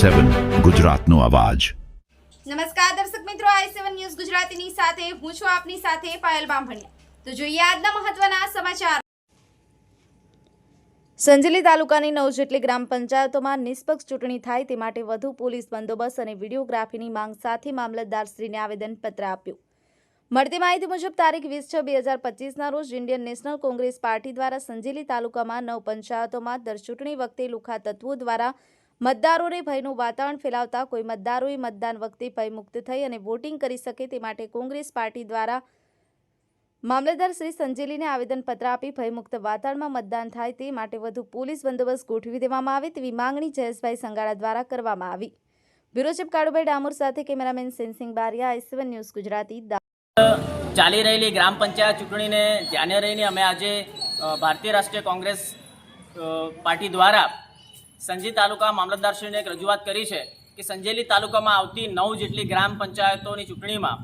i7 ગુજરાતનો અવાજ। નમસ્કાર દર્શક મિત્રો, i7 ન્યૂઝ ગુજરાતીની સાથે હું છું આપની સાથે પાયલ બામભણિયા। તો જોઈએ આજના મહત્વના સમાચાર। સંજેલી તાલુકાની 9 જેટલી ગ્રામ પંચાયતોમાં નિષ્પક્ષ ચૂંટણી થાય તે માટે વધુ પોલીસ બંદોબસ્ત અને વિડીયોગ્રાફીની માંગ સાથે મામલતદારશ્રીને આવેદનપત્ર આપ્યું। મળતી માહિતી મુજબ તારીખ 20/6/2025ના રોજ ઇન્ડિયન નેશનલ કોંગ્રેસ પાર્ટી દ્વારા સંજેલી તાલુકામાં 9 પંચાયતોમાં દર ચૂંટણી વખતે લુખા તત્વો દ્વારા મતદારોને ભયનું વાતાવરણ ફેલાવતા કોઈ મતદારોએ મતદાન વખતે ભયમુક્ત થઈ અને વોટિંગ કરી શકે તે માટે કોંગ્રેસ પાર્ટી દ્વારા મામલતદાર શ્રી સંજેલીને આવેદનપત્ર આપી ભયમુક્ત વાતાવરણમાં મતદાન થાય તે માટે વધુ પોલીસ બંદોબસ્ત ગોઠવી દેવામાં આવે તેવી માંગણી જયેશભાઈ સંગાડા દ્વારા કરવામાં આવી। બ્યુરો ચીફ કાળુભાઈ ડામોર સાથે cameraman sensing Bariya, i7 news Gujarati. ચાલી રહેલી ગ્રામ પંચાયત ચૂંટણીને ધ્યાને રહીને અમે આજે ભારતીય રાષ્ટ્રીય કોંગ્રેસ પાર્ટી દ્વારા સંજેલી તાલુકા મામલતદારશ્રીને એક રજૂઆત કરી છે કે સંજેલી તાલુકામાં આવતી 9 જેટલી ગ્રામ પંચાયતોની ચૂંટણીમાં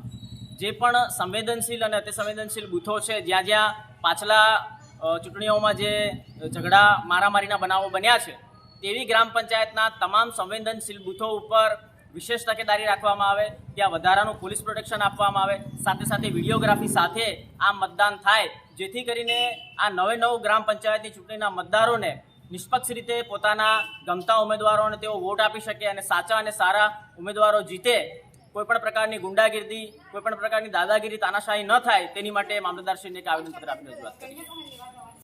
જે પણ સંવેદનશીલ અને અતિ સંવેદનશીલ બૂથો છે, જ્યાં પાછલા ચૂંટણીઓમાં જે ઝઘડા મારામારીના બનાવો બન્યા છે, તેવી ગ્રામ પંચાયતના તમામ સંવેદનશીલ બૂથો ઉપર વિશેષ તકેદારી રાખવામાં આવે, ત્યાં વધારાનું પોલીસ પ્રોટેક્શન આપવામાં આવે, સાથે સાથે વિડીયોગ્રાફી સાથે આ મતદાન થાય, જેથી કરીને આ 9 ગ્રામ પંચાયતની ચૂંટણીના મતદારોને નિષ્પક્ષ રીતે પોતાના ગમતા ઉમેદવારોને તેઓ વોટ આપી શકે અને સાચા અને સારા ઉમેદવારો જીતે, કોઈપણ પ્રકારની ગુંડાગીરી, કોઈપણ પ્રકારની દાદાગીરી, તાનાશાહી ન થાય તેની માટે મામલતદારશ્રીને એક આવેદનપત્ર આપીને રજૂઆત કરી છે।